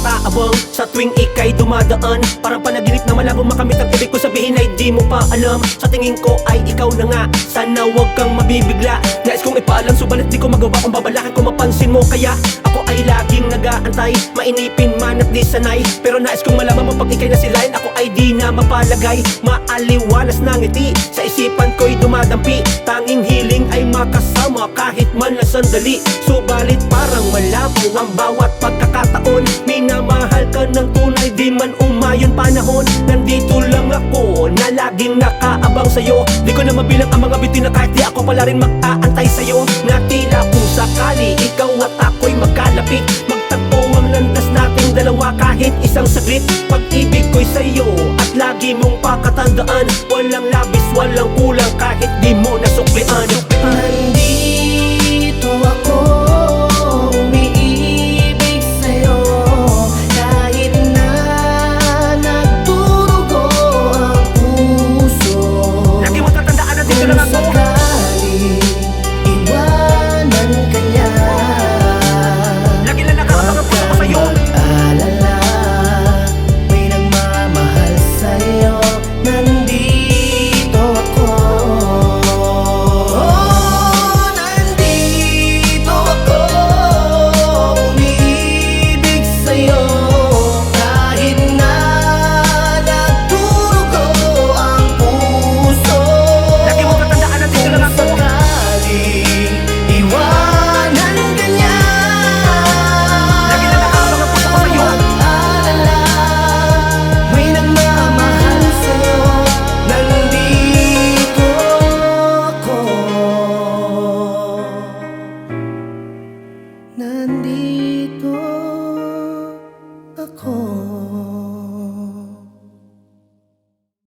nakaabang sa tuwing ika'y dumadaan. Parang panaginip na malabo makamit ang ibig ko sabihin ay di mo pa alam. Sa tingin ko ay ikaw na nga, sana wag kang mabibigla. Nais kong ipaalam subalit di ko magawa kung babalakan ko mapansin mo. Kaya ako ay laging nag-aantay, mainipin man at di sanay. Pero nais kong malaman mo pag ika'y nasilayan, ako ay di na mapalagay. Maaliwalas na ngiti, sa isipan ko'y dumadampi. Tanging hiling ay makasama kahit man lang sandali. Subalit parang malabo ang bawat pagkakataon. Minamahal ka ng tunay, di man umayon panahon. Nandito lang ako na laging nakaabang sa'yo. Di ko na mabilang ang mga biti na kahit di ako pala rin mag-aantay sa'yo. Na tila kung sakali ikaw at ako'y magkalapit, magtagpo ang landas nating dalawa kahit isang saglit. Pag-ibig ko'y sa'yo at lagi mong pakatandaan, walang labis, walang kulang.